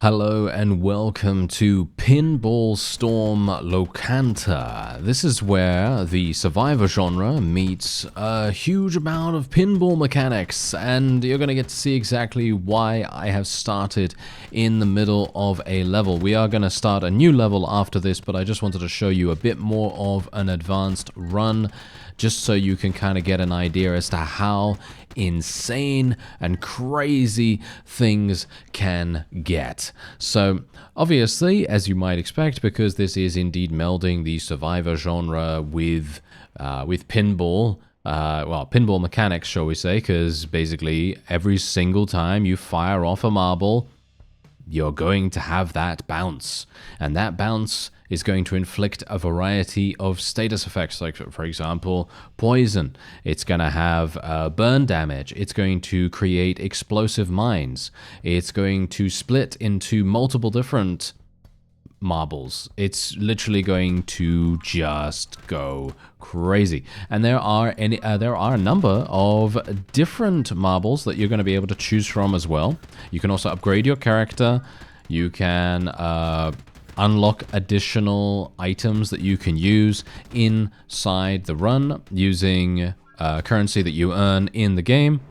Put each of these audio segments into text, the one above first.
Hello and welcome to Pinball Storm Lokanta. This is where the survivor genre meets a huge amount of pinball mechanics, and you're going to get to see exactly why I have started in the middle of a level. We are going to start a new level after this, but I just wanted to show you a bit more of an advanced run, just so you can kind of get an idea as to how insane and crazy things can get. So obviously, as you might expect, because this is indeed melding the survivor genre with pinball, well, pinball mechanics, shall we say, because basically every single time you fire off a marble, you're going to have that bounce, and that bounce is going to inflict a variety of status effects, like, for example, poison. It's going to have burn damage. It's going to create explosive mines. It's going to split into multiple different marbles. It's literally going to just go crazy. And there are a number of different marbles that you're going to be able to choose from as well. You can also upgrade your character. You can unlock additional items that you can use inside the run using currency that you earn in the game.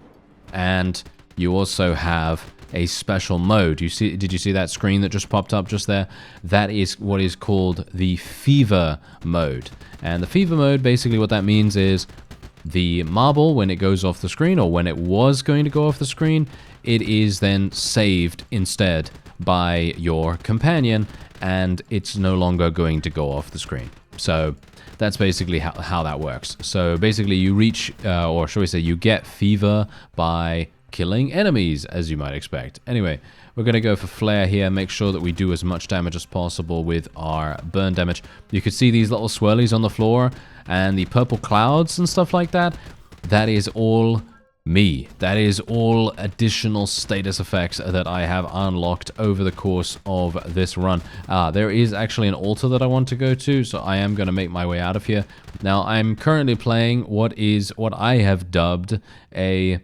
And you also have a special mode. Did you see that screen that just popped up just there? That is what is called the fever mode. And the fever mode, basically what that means is the marble, when it goes off the screen, or when it was going to go off the screen, it is then saved instead by your companion, and it's no longer going to go off the screen. So that's basically how that works. So basically you reach, or shall we say, you get fever by killing enemies, as you might expect. Anyway, we're going to go for flare here, make sure that we do as much damage as possible with our burn damage. You can see these little swirlies on the floor and the purple clouds and stuff like that. That is all me. That is all additional status effects that I have unlocked over the course of this run. There is actually an altar that I want to go to, so I am going to make my way out of here. Now, I'm currently playing what I have dubbed a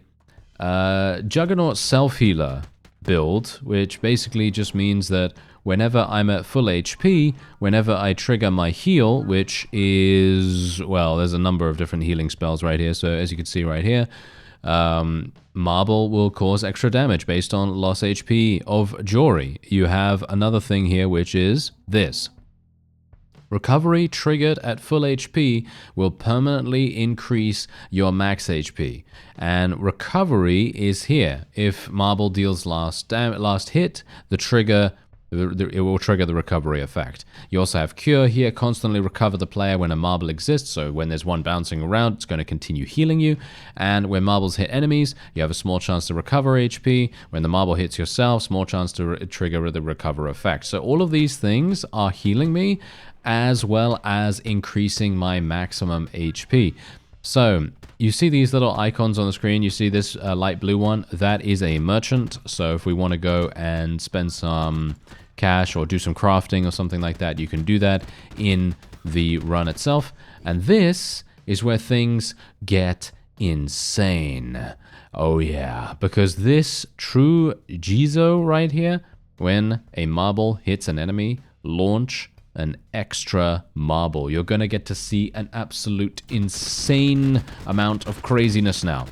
Juggernaut self-healer build, which basically just means that whenever I'm at full HP, whenever I trigger my heal, which is, well, there's a number of different healing spells right here, so as you can see right here, marble will cause extra damage based on loss HP of Jory. You have another thing here, which is this. Recovery triggered at full HP will permanently increase your max HP. And recovery is here. If marble deals last hit, it will trigger the recovery effect. You also have cure here, constantly recover the player when a marble exists, so when there's one bouncing around, it's going to continue healing you. And when marbles hit enemies, you have a small chance to recover HP. When the marble hits yourself, small chance to trigger the recover effect. So all of these things are healing me, as well as increasing my maximum HP. So you see these little icons on the screen. You see this light blue one. That is a merchant. So if we want to go and spend some cash or do some crafting or something like that, you can do that in the run itself. And this is where things get insane. Oh yeah, because this true Jizo right here, when a marble hits an enemy, launch an extra marble. You're going to get to see an absolute insane amount of craziness now.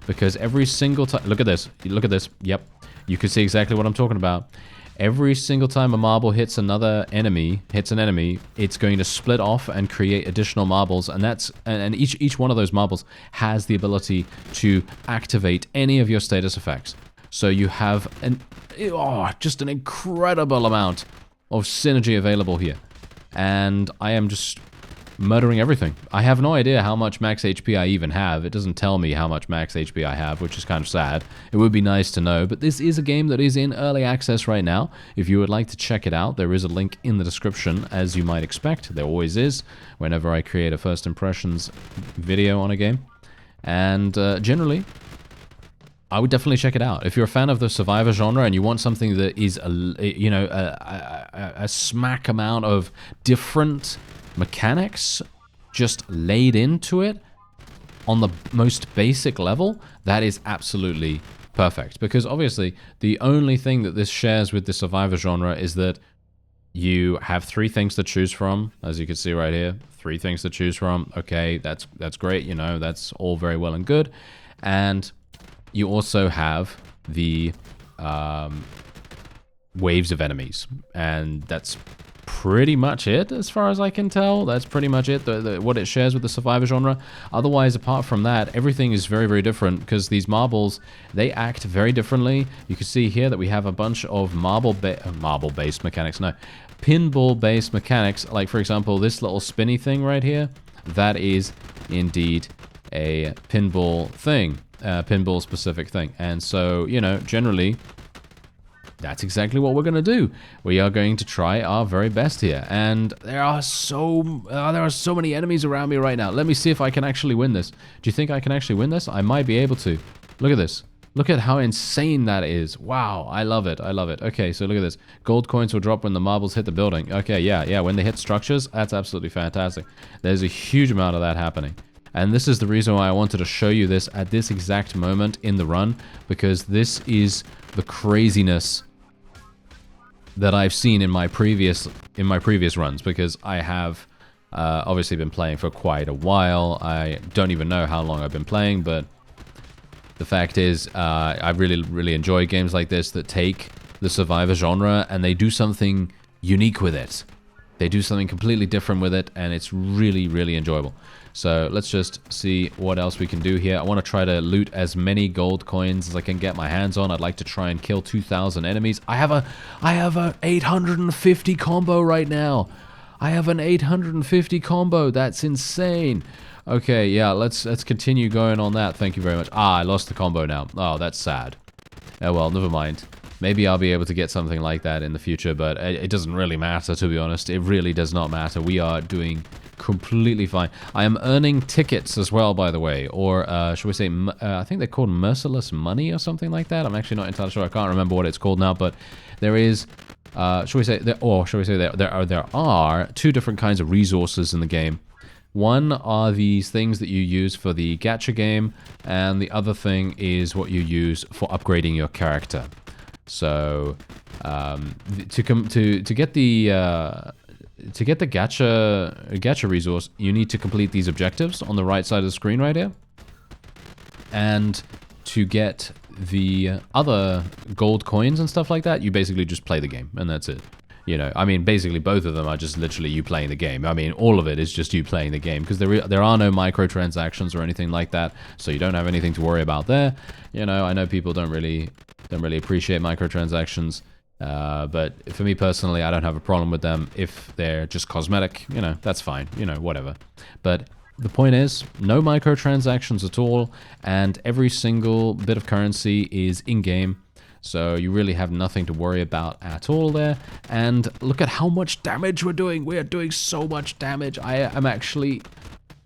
Because every single time... Look at this. Look at this. Yep. You can see exactly what I'm talking about. Every single time a marble hits an enemy, it's going to split off and create additional marbles, and each one of those marbles has the ability to activate any of your status effects. So you have just an incredible amount of synergy available here. And I am just murdering everything. I have no idea how much max HP I even have. It doesn't tell me how much max HP I have, which is kind of sad. It would be nice to know, but this is a game that is in early access right now. If you would like to check it out, there is a link in the description, as you might expect. There always is, whenever I create a first impressions video on a game. And generally, I would definitely check it out. If you're a fan of the survivor genre and you want something that is a smack amount of different mechanics just laid into it on the most basic level, that is absolutely perfect. Because obviously, the only thing that this shares with the survivor genre is that you have 3 things to choose from, as you can see right here. 3 things to choose from. Okay, that's great. You know, that's all very well and good. And you also have the waves of enemies, and that's pretty much it as far as I can tell. That's pretty much it, what it shares with the survivor genre. Otherwise, apart from that, everything is very, very different, because these marbles, they act very differently. You can see here that we have a bunch of marble-based mechanics. No, pinball-based mechanics. Like, for example, this little spinny thing right here, that is indeed a pinball thing, pinball-specific thing. And so, you know, generally, that's exactly what we're going to do. We are going to try our very best here. And there are so many enemies around me right now. Let me see if I can actually win this. Do you think I can actually win this? I might be able to. Look at this. Look at how insane that is. Wow, I love it. I love it. Okay, so look at this. Gold coins will drop when the marbles hit the building. Okay, yeah, when they hit structures, that's absolutely fantastic. There's a huge amount of that happening. And this is the reason why I wanted to show you this at this exact moment in the run, because this is the craziness that I've seen in my previous runs, because I have obviously been playing for quite a while. I don't even know how long I've been playing, but the fact is I really enjoy games like this that take the survivor genre and they do something unique with it. They do something completely different with it, and it's really enjoyable. So let's just see what else we can do here. I want to try to loot as many gold coins as I can get my hands on. I'd like to try and kill 2,000 enemies. I have a 850 combo right now. I have an 850 combo. That's insane. Okay, yeah, let's continue going on that. Thank you very much. I lost the combo now. Oh, that's sad. Oh well, never mind. Maybe I'll be able to get something like that in the future, but it doesn't really matter, to be honest. It really does not matter. We are doing completely fine. I am earning tickets as well, by the way, or should we say, I think they're called merciless money or something like that. I'm actually not entirely sure. I can't remember what it's called now, but there is, there are 2 different kinds of resources in the game. One are these things that you use for the gacha game, and the other thing is what you use for upgrading your character. So, to get the gacha resource, you need to complete these objectives on the right side of the screen right here. And to get the other gold coins and stuff like that, you basically just play the game, and that's it. You know, I mean, basically both of them are just literally you playing the game. I mean, all of it is just you playing the game, because there are no microtransactions or anything like that, so you don't have anything to worry about there. You know, I know people don't really appreciate microtransactions, but for me personally, I don't have a problem with them if they're just cosmetic. You know, that's fine. You know, whatever. But the point is, no microtransactions at all, and every single bit of currency is in-game. So you really have nothing to worry about at all there. And look at how much damage we're doing. We are doing so much damage. I am actually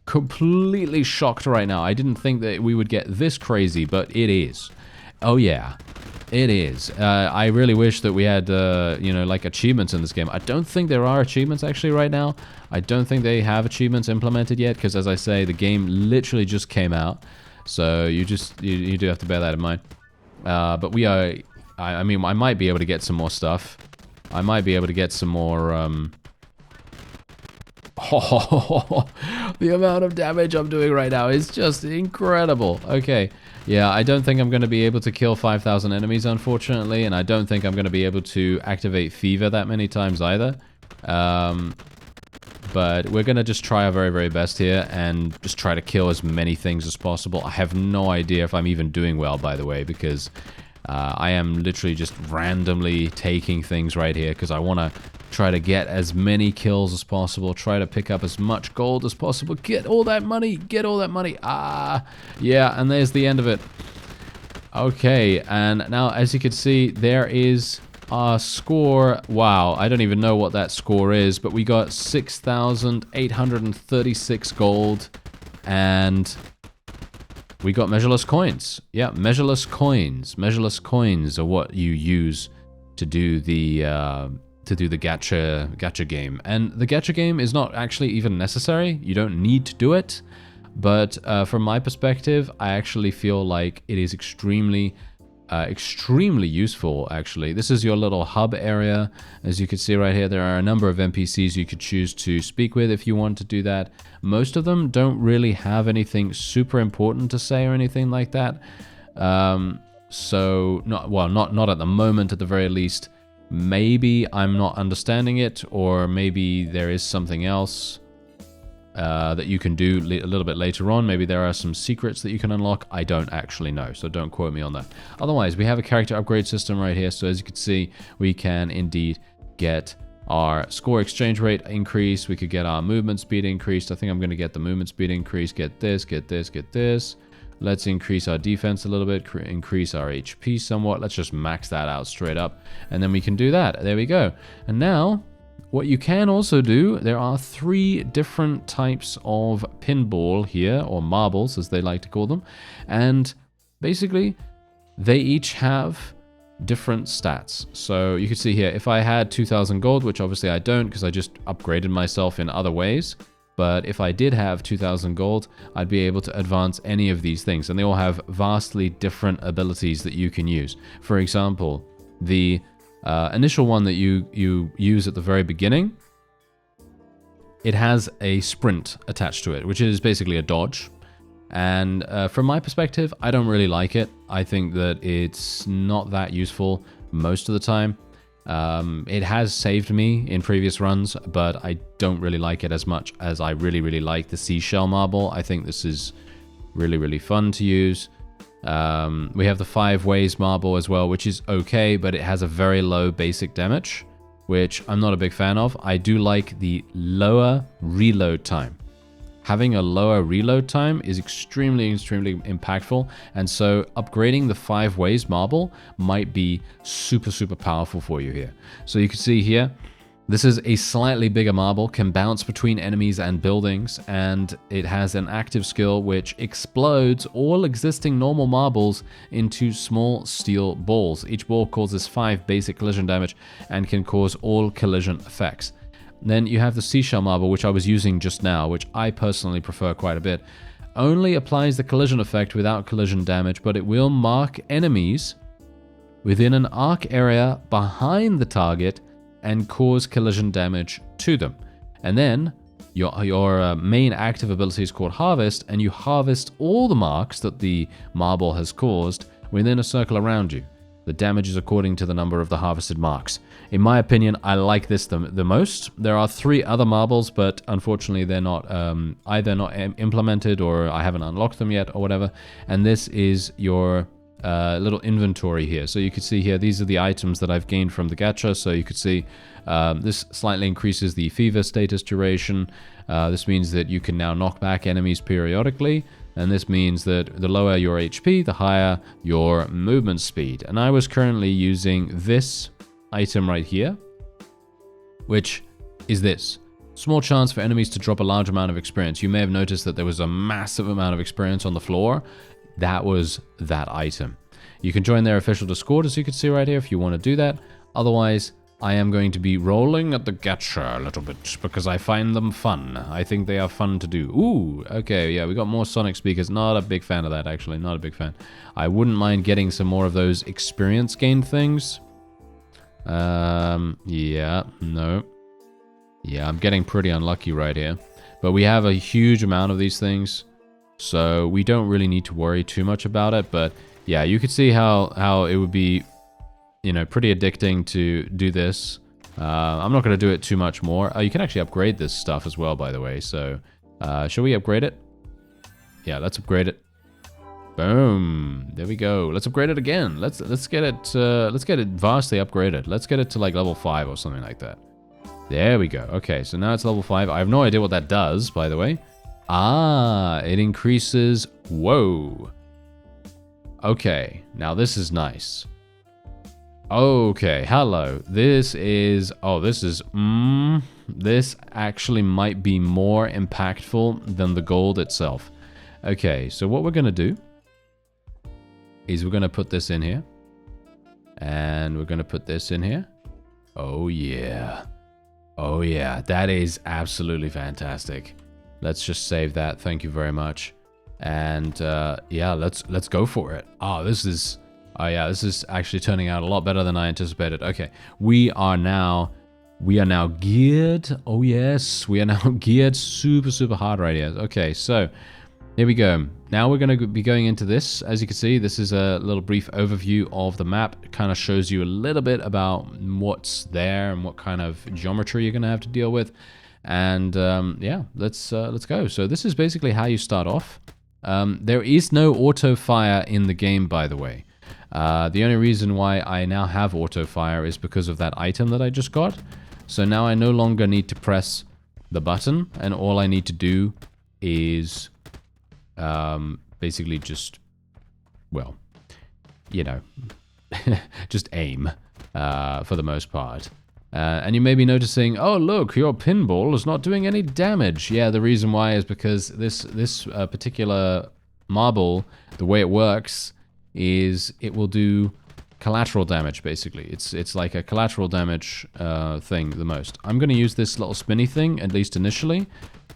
completely shocked right now. I didn't think that we would get this crazy, but it is. Oh yeah, it is. I really wish that we had, you know, like achievements in this game. I don't think there are achievements actually right now. I don't think they have achievements implemented yet, because as I say, the game literally just came out. So you do have to bear that in mind. But we are, I mean, I might be able to get some more stuff. I might be able to get some more, the amount of damage I'm doing right now is just incredible. Okay, yeah, I don't think I'm going to be able to kill 5,000 enemies, unfortunately, and I don't think I'm going to be able to activate Fever that many times either. But we're going to just try our very, very best here and just try to kill as many things as possible. I have no idea if I'm even doing well, by the way, because I am literally just randomly taking things right here because I want to try to get as many kills as possible, try to pick up as much gold as possible, get all that money, yeah, and there's the end of it. Okay, and now as you can see, there is our score. Wow, I don't even know what that score is, but we got 6,836 gold, and we got measureless coins. Yeah, measureless coins. Measureless coins are what you use to do the gacha game. And the gacha game is not actually even necessary. You don't need to do it. But from my perspective, I actually feel like it is extremely extremely useful, actually. This is your little hub area. As you can see right here, there are a number of NPCs you could choose to speak with if you want to do that. Most of them don't really have anything super important to say or anything like that. So, not at the moment, at the very least. Maybe I'm not understanding it, or maybe there is something else that you can do a little bit later on. Maybe there are some secrets that you can unlock. I don't actually know, so don't quote me on that. Otherwise, we have a character upgrade system right here. So as you can see, we can indeed get our score exchange rate increased. We could get our movement speed increased. I think I'm going to get the movement speed increased. Get this, get this, get this. Let's increase our defense a little bit, increase our HP somewhat. Let's just max that out straight up, and then we can do that. There we go. And now, what you can also do, there are 3 different types of pinball here, or marbles as they like to call them. And basically, they each have different stats. So you can see here, if I had 2,000 gold, which obviously I don't because I just upgraded myself in other ways. But if I did have 2,000 gold, I'd be able to advance any of these things. And they all have vastly different abilities that you can use. For example, the initial one that you use at the very beginning, it has a sprint attached to it, which is basically a dodge. And from my perspective, I don't really like it. I think that it's not that useful most of the time. It has saved me in previous runs, but I don't really like it as much as I really like the seashell marble. I think this is really fun to use. We have the 5 ways marble as well, which is okay, but it has a very low basic damage, which I'm not a big fan of. I do like the lower reload time. Having a lower reload time is extremely impactful, and so upgrading the 5 ways marble might be super powerful for you here. So you can see here, this is a slightly bigger marble, can bounce between enemies and buildings, and it has an active skill which explodes all existing normal marbles into small steel balls. Each ball causes 5 basic collision damage and can cause all collision effects. Then you have the seashell marble, which I was using just now, which I personally prefer quite a bit. Only applies the collision effect without collision damage, but it will mark enemies within an arc area behind the target and cause collision damage to them. And then your main active ability is called Harvest, and you harvest all the marks that the marble has caused within a circle around you. The damage is according to the number of the harvested marks. In my opinion, I like this the most. There are 3 other marbles, but unfortunately they're not either not implemented or I haven't unlocked them yet or whatever. And this is your little inventory here. So you can see here, these are the items that I've gained from the gacha. So you could see this slightly increases the fever status duration. This means that you can now knock back enemies periodically. And this means that the lower your HP, the higher your movement speed. And I was currently using this item right here, which is this. Small chance for enemies to drop a large amount of experience. You may have noticed that there was a massive amount of experience on the floor. That was that item. You can join their official Discord, as you can see right here, if you want to do that. Otherwise, I am going to be rolling at the gacha a little bit because I find them fun. I think they are fun to do. Ooh, okay, yeah, we got more Sonic speakers. Not a big fan of that, actually. Not a big fan. I wouldn't mind getting some more of those experience gain things. Yeah, no. Yeah, I'm getting pretty unlucky right here. But we have a huge amount of these things, so we don't really need to worry too much about it. But yeah, you could see how it would be, you know, pretty addicting to do this. I'm not going to do it too much more. You can actually upgrade this stuff as well, by the way. So, shall we upgrade it? Yeah, let's upgrade it. Boom. There we go. Let's upgrade it again. Let's get it vastly upgraded. Let's get it to like level 5 or something like that. There we go. Okay, so now it's level 5. I have no idea what that does, by the way. Ah, it increases. Whoa. Okay, now this is nice. Okay, hello. This actually might be more impactful than the gold itself. Okay, so what we're going to do is we're going to put this in here. And we're going to put this in here. Oh, yeah. Oh, yeah. That is absolutely fantastic. Let's just save that. Thank you very much. And yeah, let's go for it. Oh, this is Oh yeah, this is actually turning out a lot better than I anticipated. Okay, we are now geared. Oh yes, we are now geared super hard right here. Okay, so here we go. Now we're going to be going into this. As you can see, this is a little brief overview of the map. It kind of shows you a little bit about what's there and what kind of geometry you're going to have to deal with. And yeah, let's go. So this is basically how you start off. There is no auto fire in the game, by the way. The only reason why I now have auto fire is because of that item that I just got. So now I no longer need to press the button, and all I need to do is basically just, well, you know, just aim for the most part. And you may be noticing, oh look, your pinball is not doing any damage. Yeah, the reason why is because this particular marble, the way it works is it will do collateral damage, basically. It's like a collateral damage thing the most. I'm going to use this little spinny thing, at least initially,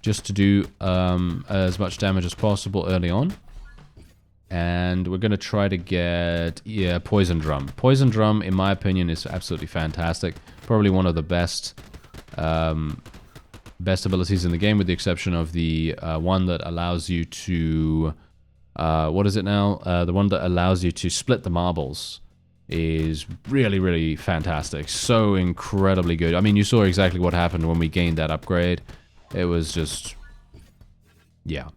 just to do as much damage as possible early on. And we're going to try to get, yeah, Poison Drum. Poison Drum, in my opinion, is absolutely fantastic. Probably one of the best abilities in the game, with the exception of the one that allows you to... what is it now? The one that allows you to split the marbles is really fantastic. So incredibly good. I mean, you saw exactly what happened when we gained that upgrade. It was just... yeah.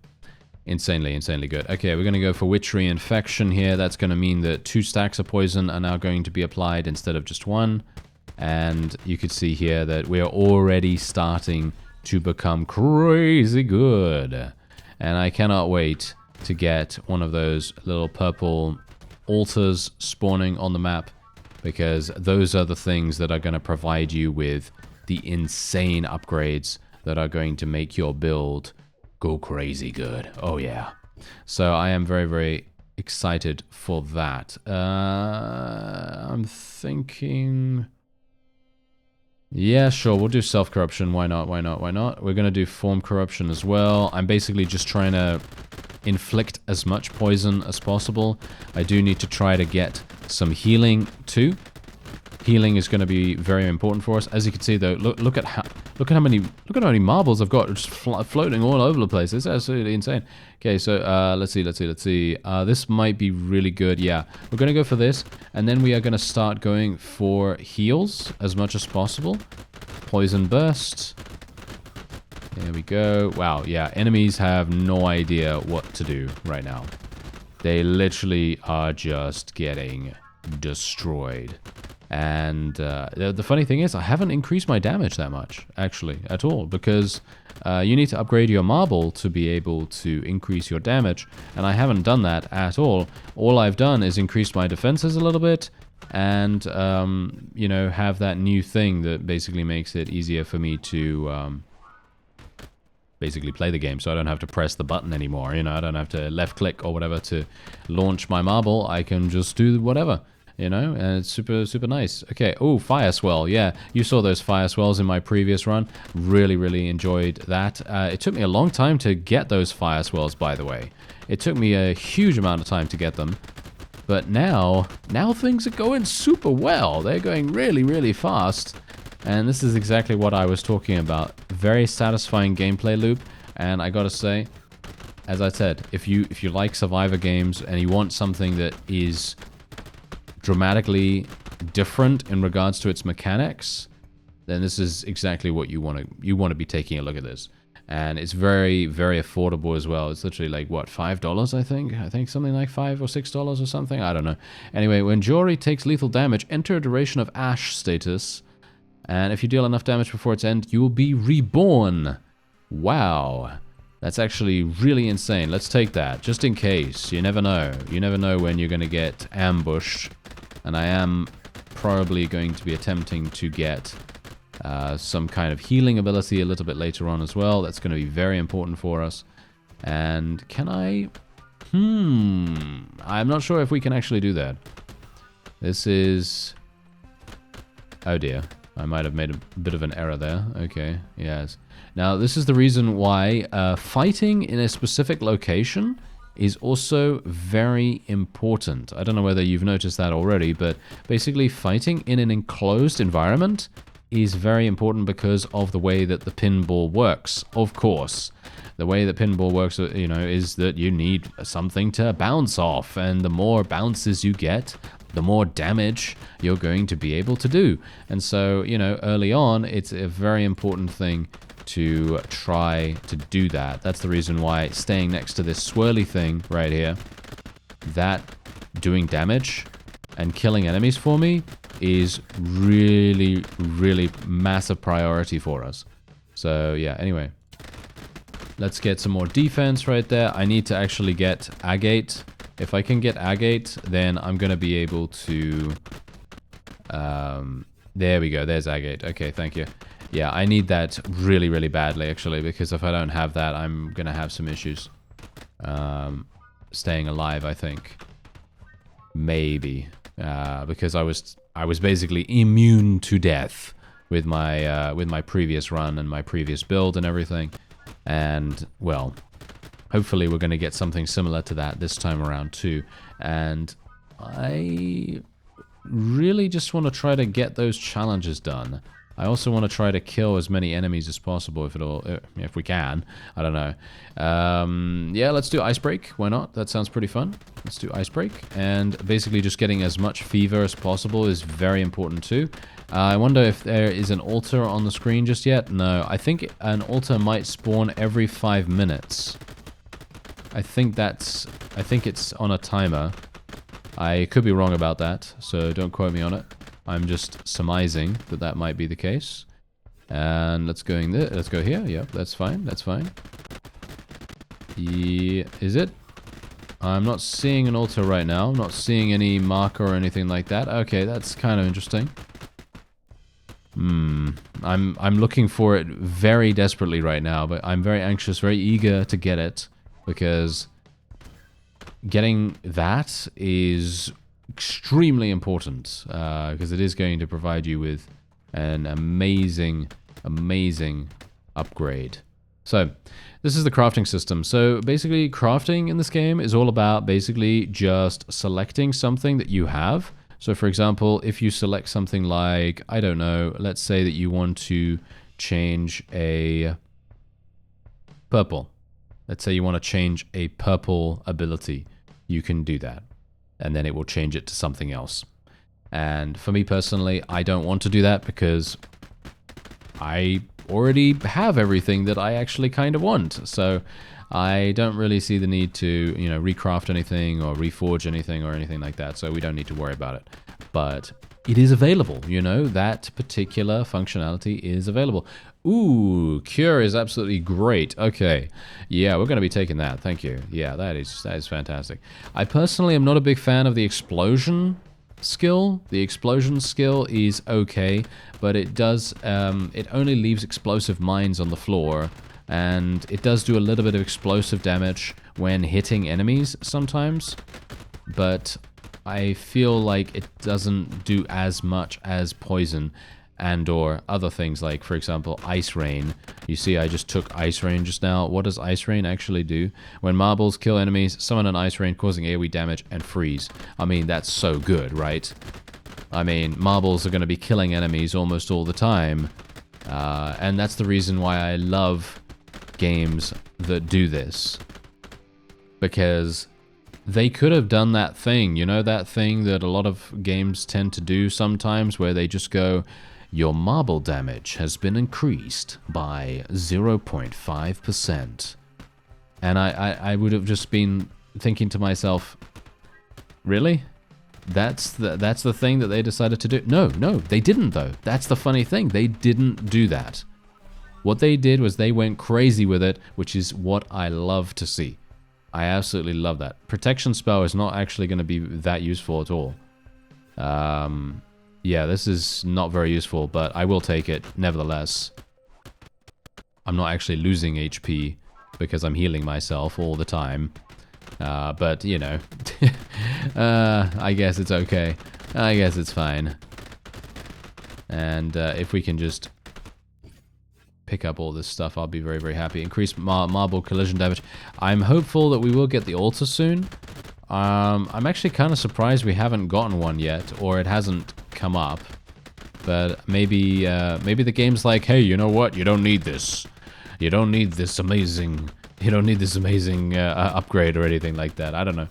Insanely good. Okay, we're going to go for Witchery Infection here. That's going to mean that 2 stacks of poison are now going to be applied instead of just 1. And you can see here that we are already starting to become crazy good. And I cannot wait to get one of those little purple altars spawning on the map, because those are the things that are going to provide you with the insane upgrades that are going to make your build go crazy good. Oh yeah. So I am very excited for that. I'm thinking... yeah, sure, we'll do self-corruption. Why not? We're going to do form corruption as well. I'm basically just trying to inflict as much poison as possible. I do need to try to get some healing too. Healing is going to be very important for us. As you can see, though, look at how many marbles I've got just floating all over the place. It's absolutely insane. Okay, so let's see. This might be really good. Yeah, we're going to go for this, and then we are going to start going for heals as much as possible. Poison burst. There we go. Wow, yeah, enemies have no idea what to do right now. They literally are just getting destroyed. And the funny thing is, I haven't increased my damage that much, actually, at all, because you need to upgrade your marble to be able to increase your damage, and I haven't done that at all. All I've done is increased my defenses a little bit, and, you know, have that new thing that basically makes it easier for me to... basically play the game, so I don't have to press the button anymore, you know, I don't have to left click or whatever to launch my marble. I can just do whatever, you know, and it's super nice. Okay, oh, fire swell, yeah, you saw those fire swells in my previous run. Really enjoyed that. It took me a long time to get those fire swells, by the way. It took me a huge amount of time to get them, but now things are going super well. They're going really fast. And this is exactly what I was talking about. Very satisfying gameplay loop. And I gotta say, as I said, if you like Survivor games and you want something that is dramatically different in regards to its mechanics, then this is exactly what you want to be taking a look at this. And it's very affordable as well. It's literally like, what, $5, I think? I think something like $5 or $6 or something. I don't know. Anyway, when Jory takes lethal damage, enter a duration of Ash status. And if you deal enough damage before its end, you will be reborn. Wow. That's actually really insane. Let's take that, just in case. You never know. You never know when you're going to get ambushed. And I am probably going to be attempting to get some kind of healing ability a little bit later on as well. That's going to be very important for us. And can I... I'm not sure if we can actually do that. This is... oh dear. I might have made a bit of an error there. Okay, yes. Now, this is the reason why fighting in a specific location is also very important. I don't know whether you've noticed that already, but basically fighting in an enclosed environment is very important because of the way that the pinball works, of course. The way that pinball works, you know, is that you need something to bounce off, and the more bounces you get, the more damage you're going to be able to do. And so, you know, early on, it's a very important thing to try to do that. That's the reason why staying next to this swirly thing right here, that doing damage and killing enemies for me is really, really massive priority for us. So yeah, anyway. Let's get some more defense right there. I need to actually get agate. If I can get agate, then I'm going to be able to... there we go. There's agate. Okay, thank you. Yeah, I need that really, really badly, actually, because if I don't have that, I'm going to have some issues. Staying alive, I think. Maybe. Because I was basically immune to death with my previous run and my previous build and everything. And, well, hopefully we're going to get something similar to that this time around too. And I really just want to try to get those challenges done. I also want to try to kill as many enemies as possible if we can. I don't know. Yeah, let's do Ice Break. Why not? That sounds pretty fun. Let's do Ice Break. And basically just getting as much fever as possible is very important too. I wonder if there is an altar on the screen just yet. No, I think an altar might spawn every 5 minutes. I think it's on a timer. I could be wrong about that, so don't quote me on it. I'm just surmising that that might be the case. And let's go in there. Let's go here. Yep, that's fine. That's fine. Yeah, is it? I'm not seeing an altar right now. I'm not seeing any marker or anything like that. Okay, that's kind of interesting. I'm looking for it very desperately right now, but I'm very anxious, very eager to get it, because getting that is extremely important, because it is going to provide you with an amazing upgrade. So this is the crafting system. So basically crafting in this game is all about basically just selecting something that you have. So for example, if you select something like, I don't know, let's say that you want to change a purple. Let's say you want to change a purple ability. You can do that. And then it will change it to something else. And for me personally, I don't want to do that because I already have everything that I actually kind of want. So I don't really see the need to, you know, recraft anything or reforge anything or anything like that. So we don't need to worry about it. But it is available, you know, that particular functionality is available. Ooh, Cure is absolutely great. Okay. Yeah, we're going to be taking that. Thank you. Yeah, that is fantastic. I personally am not a big fan of the explosion skill. The explosion skill is okay, but it does, it only leaves explosive mines on the floor, and it does do a little bit of explosive damage when hitting enemies sometimes, but I feel like it doesn't do as much as poison and or other things like, for example, Ice Rain. You see, I just took Ice Rain just now. What does Ice Rain actually do? When marbles kill enemies, summon an Ice Rain causing AoE damage and freeze. I mean, that's so good, right? I mean, marbles are going to be killing enemies almost all the time. And that's the reason why I love games that do this. Because they could have done that thing, you know, that thing that a lot of games tend to do sometimes, where they just go, your marble damage has been increased by 0.5%. And I would have just been thinking to myself, really? That's the thing that they decided to do? No, they didn't though. That's the funny thing. They didn't do that. What they did was they went crazy with it, which is what I love to see. I absolutely love that. Protection spell is not actually going to be that useful at all. Yeah, this is not very useful, but I will take it nevertheless. I'm not actually losing HP because I'm healing myself all the time. But, you know, I guess it's okay. I guess it's fine. And if we can just pick up all this stuff, I'll be very, very happy. Increase marble collision damage. I'm hopeful that we will get the altar soon. I'm actually kind of surprised we haven't gotten one yet, or it hasn't come up. But maybe the game's like, hey, you know what? You don't need this. You don't need this amazing upgrade or anything like that. I don't know.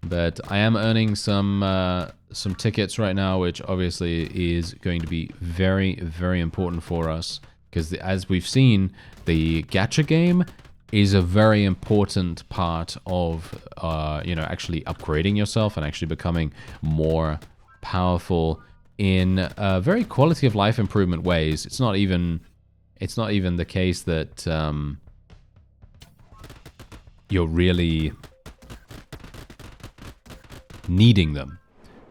But I am earning some tickets right now, which obviously is going to be very, very important for us. Because as we've seen, the gacha game is a very important part of, you know, actually upgrading yourself and actually becoming more powerful in very quality of life improvement ways. It's not even the case that you're really needing them.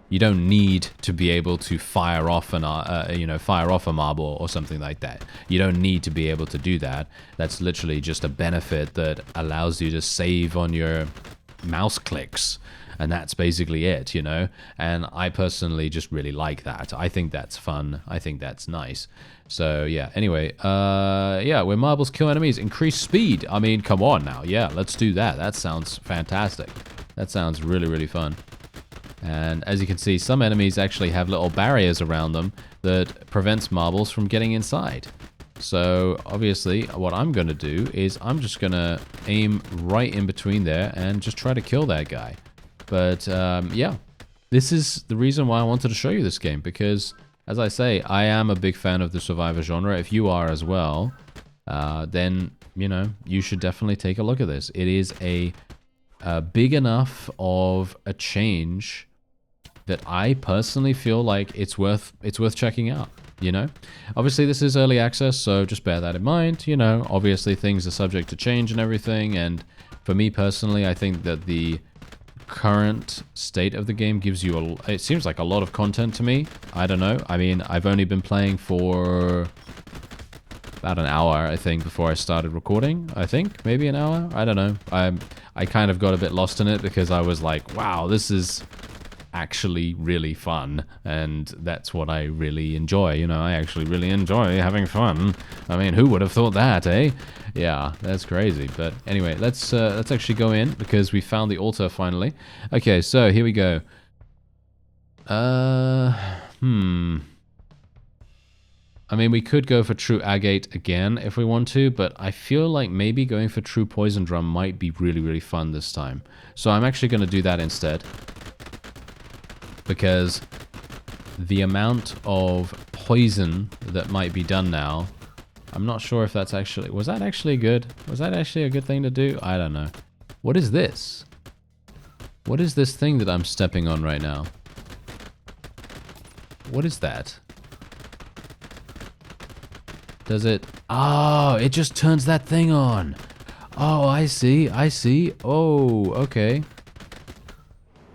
You don't need to be able to fire off fire off a marble or something like that. You don't need to be able to do that. That's literally just a benefit that allows you to save on your mouse clicks. And that's basically it, you know? And I personally just really like that. I think that's fun. I think that's nice. So, yeah. Anyway, yeah, where marbles kill enemies, increase speed. I mean, come on now. Yeah, let's do that. That sounds fantastic. That sounds really, really fun. And as you can see, some enemies actually have little barriers around them that prevents marbles from getting inside. So, obviously, what I'm going to do is I'm just going to aim right in between there and just try to kill that guy. But, yeah, this is the reason why I wanted to show you this game, because, as I say, I am a big fan of the survivor genre. If you are as well, then, you know, you should definitely take a look at this. It is a big enough of a change that I personally feel like it's worth checking out, you know? Obviously, this is early access, so just bear that in mind, you know? Obviously, things are subject to change and everything, and for me personally, I think that the current state of the game gives you it seems like a lot of content to me. I don't know. I mean, I've only been playing for about an hour, I think, before I started recording. I think maybe an hour. I don't know. I kind of got a bit lost in it because I was like, wow, this is actually really fun, and that's what I really enjoy. You know, I actually really enjoy having fun. I mean, who would have thought that, eh? Yeah, that's crazy. But anyway, let's actually go in because we found the altar finally. Okay, so here we go. I mean, we could go for True Agate again if we want to, but I feel like maybe going for True Poison Drum might be really, really fun this time. So I'm actually going to do that instead, because the amount of poison that might be done now, I'm not sure if that's actually... Was that actually good? Was that actually a good thing to do? I don't know. What is this? What is this thing that I'm stepping on right now? What is that? Does it... Oh, it just turns that thing on. Oh, I see. I see. Oh, okay.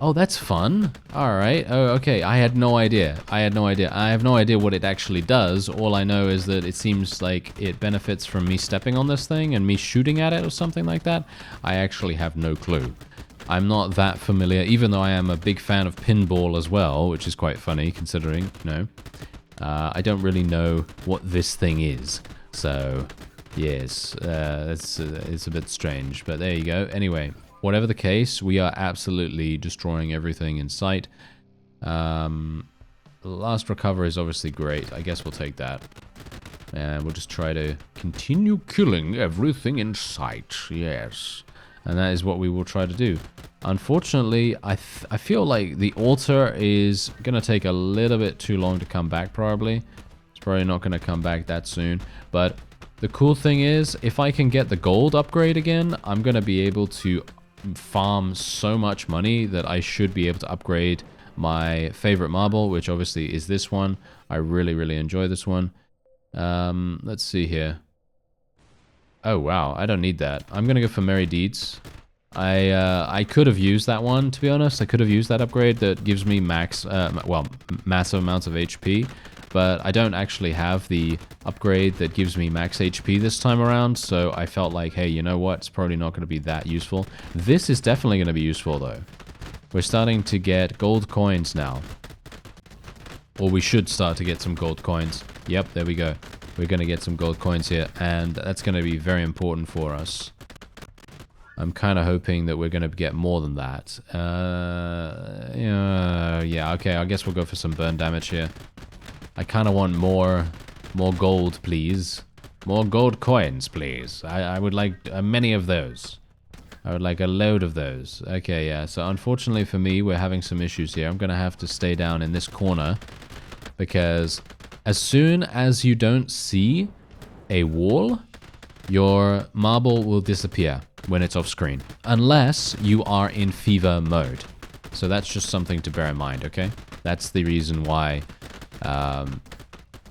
Oh, that's fun. Alright. Oh, okay. I had no idea. I had no idea. I have no idea what it actually does. All I know is that it seems like it benefits from me stepping on this thing and me shooting at it or something like that. I actually have no clue. I'm not that familiar, even though I am a big fan of Pinball as well, which is quite funny considering, you know. I don't really know what this thing is. So, yes, it's a bit strange, but there you go. Anyway. Whatever the case, we are absolutely destroying everything in sight. The last recover is obviously great. I guess we'll take that. And we'll just try to continue killing everything in sight. Yes. And that is what we will try to do. Unfortunately, I feel like the altar is going to take a little bit too long to come back, probably. It's probably not going to come back that soon. But the cool thing is, if I can get the gold upgrade again, I'm going to be able to farm so much money that I should be able to upgrade my favorite marble, which obviously is this one. I really, really enjoy this one. Let's see here. Oh, wow. I don't need that. I'm going to go for Merry Deeds. I could have used that one, to be honest. I could have used that upgrade that gives me massive amounts of HP. But I don't actually have the upgrade that gives me max HP this time around, so I felt like, hey, you know what? It's probably not going to be that useful. This is definitely going to be useful, though. We're starting to get gold coins now. Or we should start to get some gold coins. Yep, there we go. we're going to get some gold coins here, and that's going to be very important for us. I'm kind of hoping that we're going to get more than that. Yeah, okay, I guess we'll go for some burn damage here. I kind of want more gold, please. More gold coins, please. I would like many of those. I would like a load of those. Okay, yeah, so unfortunately for me, we're having some issues here. I'm going to have to stay down in this corner, because as soon as you don't see a wall, your marble will disappear when it's off screen, unless you are in fever mode. So that's just something to bear in mind, okay? That's the reason why,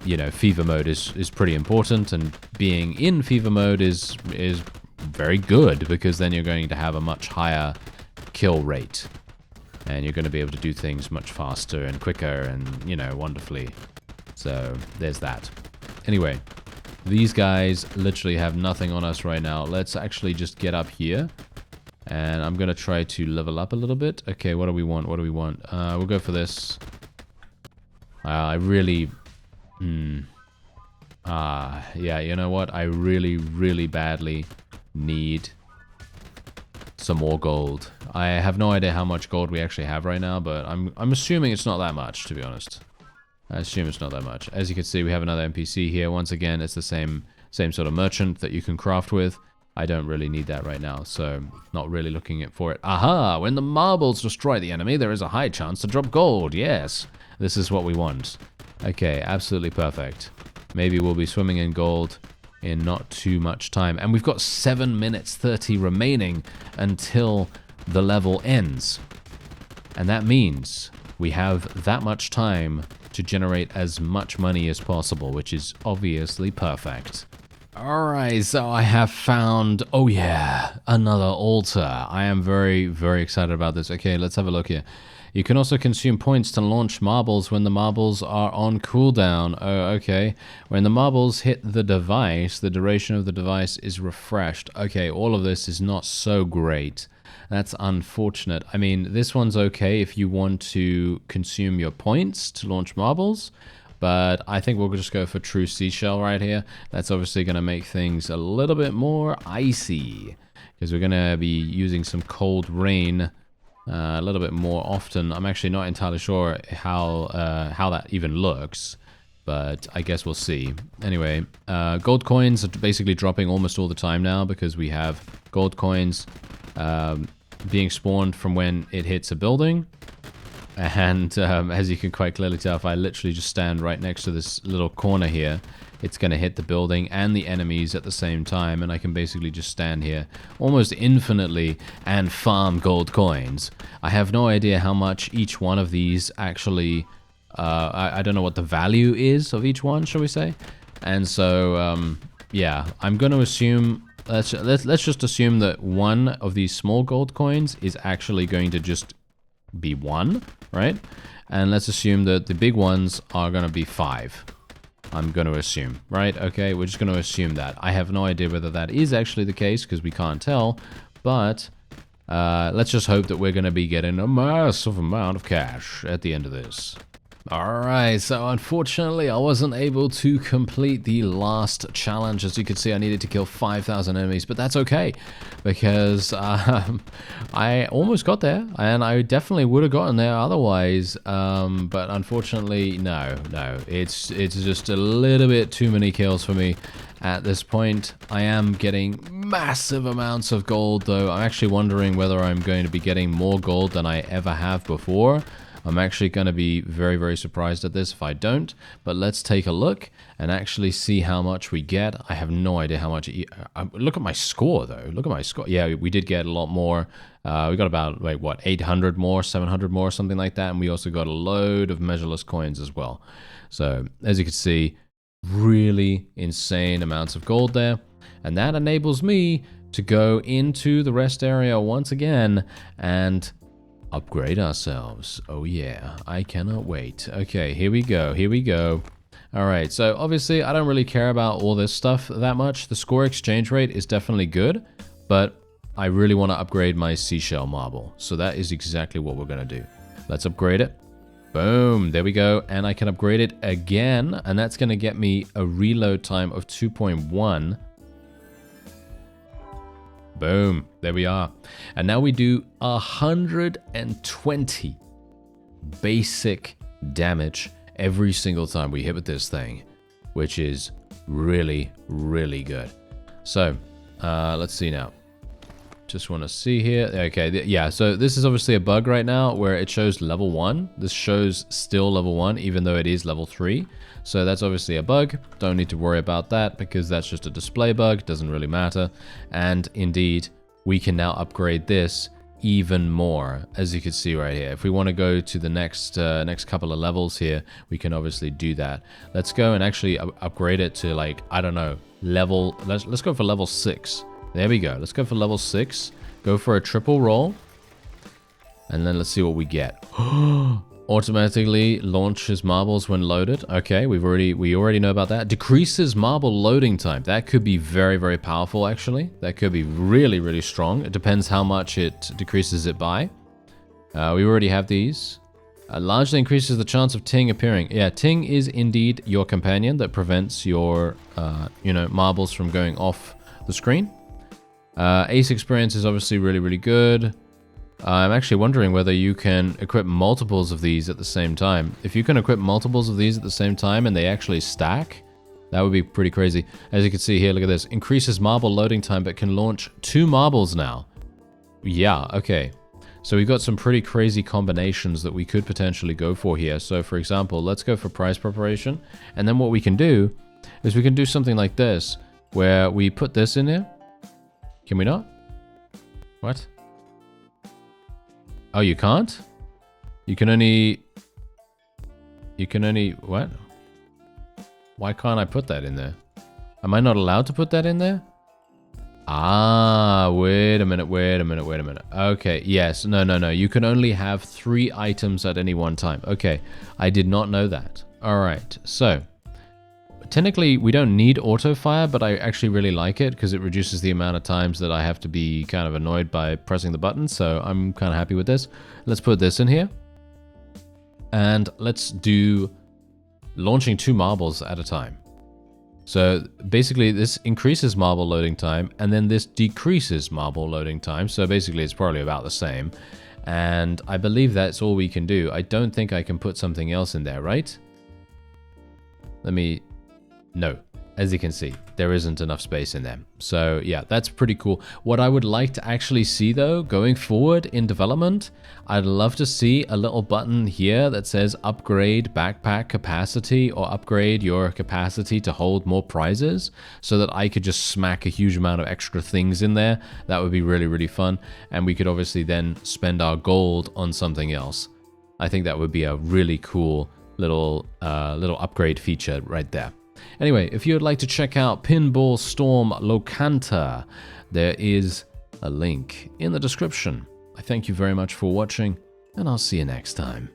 you know, fever mode is pretty important, and being in fever mode is very good, because then you're going to have a much higher kill rate, and you're going to be able to do things much faster and quicker and, you know, wonderfully. So there's that. Anyway, these guys literally have nothing on us right now. Let's actually just get up here. And I'm going to try to level up a little bit. Okay, what do we want? What do we want? We'll go for this. I really... yeah, you know what? I really, really badly need some more gold. I have no idea how much gold we actually have right now, but I'm assuming it's not that much, to be honest. I assume it's not that much. As you can see, we have another NPC here. Once again, it's the same sort of merchant that you can craft with. I don't really need that right now, so not really looking for it. Aha! When the marbles destroy the enemy, there is a high chance to drop gold. Yes, this is what we want. Okay, absolutely perfect. Maybe we'll be swimming in gold in not too much time. And we've got 7 minutes 30 remaining until the level ends. And that means we have that much time to generate as much money as possible, which is obviously perfect. Alright, so I have found, oh yeah, another altar. I am very, very excited about this. Okay, let's have a look here. You can also consume points to launch marbles when the marbles are on cooldown. Oh, okay. When the marbles hit the device, the duration of the device is refreshed. Okay, all of this is not so great. That's unfortunate. I mean, this one's okay if you want to consume your points to launch marbles, but I think we'll just go for true seashell right here. That's obviously going to make things a little bit more icy, because we're going to be using some cold rain a little bit more often. I'm actually not entirely sure how that even looks, but I guess we'll see. Anyway, gold coins are basically dropping almost all the time now, because we have gold coins being spawned from when it hits a building. And as you can quite clearly tell, if I literally just stand right next to this little corner here, it's going to hit the building and the enemies at the same time, and I can basically just stand here almost infinitely and farm gold coins. I have no idea how much each one of these actually... I don't know what the value is of each one, shall we say? And so, yeah, I'm going to assume... Let's just assume that one of these small gold coins is actually going to just be 1, right? And let's assume that the big ones are going to be 5. I'm going to assume, right? Okay, we're just going to assume that. I have no idea whether that is actually the case, because we can't tell, but let's just hope that we're going to be getting a massive amount of cash at the end of this. Alright, so unfortunately I wasn't able to complete the last challenge. As you can see, I needed to kill 5,000 enemies, but that's okay, because I almost got there, and I definitely would have gotten there otherwise, but unfortunately, no, it's just a little bit too many kills for me at this point. I am getting massive amounts of gold, though. I'm actually wondering whether I'm going to be getting more gold than I ever have before. I'm actually going to be very, very surprised at this if I don't, but let's take a look and actually see how much we get. I have no idea how much. Look at my score, though. Look at my score. Yeah, we did get a lot more. We got about, like, what, 800 more, 700 more, something like that, and we also got a load of measureless coins as well. So, as you can see, really insane amounts of gold there, and that enables me to go into the rest area once again and upgrade ourselves. Oh yeah, I cannot wait. Okay, here we go. Alright, so obviously I don't really care about all this stuff that much. The score exchange rate is definitely good, but I really want to upgrade my seashell marble. So that is exactly what we're going to do. Let's upgrade it. Boom, there we go. And I can upgrade it again, and that's going to get me a reload time of 2.1. Boom, there we are. And now we do 120 basic damage every single time we hit with this thing, which is really, really good. So, let's see now. Just want to see here. Okay, yeah, so this is obviously a bug right now where it shows level 1. This shows still level 1, even though it is level 3. So that's obviously a bug. Don't need to worry about that because that's just a display bug. Doesn't really matter. And indeed, we can now upgrade this even more, as you can see right here. If we want to go to the next couple of levels here, we can obviously do that. Let's go and actually upgrade it to, like, I don't know, level. Let's go for level 6. There we go. Let's go for level 6. Go for a triple roll. And then let's see what we get. Automatically launches marbles when loaded. Okay, we already know about that. Decreases marble loading time. That could be very, very powerful, actually. That could be really, really strong. It depends how much it decreases it by. We already have these. Largely increases the chance of Ting appearing. Yeah, Ting is indeed your companion that prevents your, marbles from going off the screen. Ace experience is obviously really, really good. I'm actually wondering whether you can equip multiples of these at the same time. If you can equip multiples of these at the same time and they actually stack, that would be pretty crazy. As you can see here, look at this. Increases marble loading time, but can launch 2 marbles now. Yeah, okay. So we've got some pretty crazy combinations that we could potentially go for here. So for example, let's go for prize preparation. And then what we can do is we can do something like this, where we put this in here. Can we not? What? Oh, you can't? You can only... What? Why can't I put that in there? Am I not allowed to put that in there? Ah, wait a minute. Okay, yes. No. You can only have 3 items at any one time. Okay, I did not know that. All right, so... Technically, we don't need auto fire, but I actually really like it because it reduces the amount of times that I have to be kind of annoyed by pressing the button. So I'm kind of happy with this. Let's put this in here. And let's do launching 2 marbles at a time. So basically, this increases marble loading time, and then this decreases marble loading time. So basically, it's probably about the same. And I believe that's all we can do. I don't think I can put something else in there, right? No, as you can see, there isn't enough space in there. So yeah, that's pretty cool. What I would like to actually see though, going forward in development, I'd love to see a little button here that says upgrade backpack capacity or upgrade your capacity to hold more prizes so that I could just smack a huge amount of extra things in there. That would be really, really fun. And we could obviously then spend our gold on something else. I think that would be a really cool little upgrade feature right there. Anyway, if you would like to check out Pinball Storm Lokanta, there is a link in the description. I thank you very much for watching, and I'll see you next time.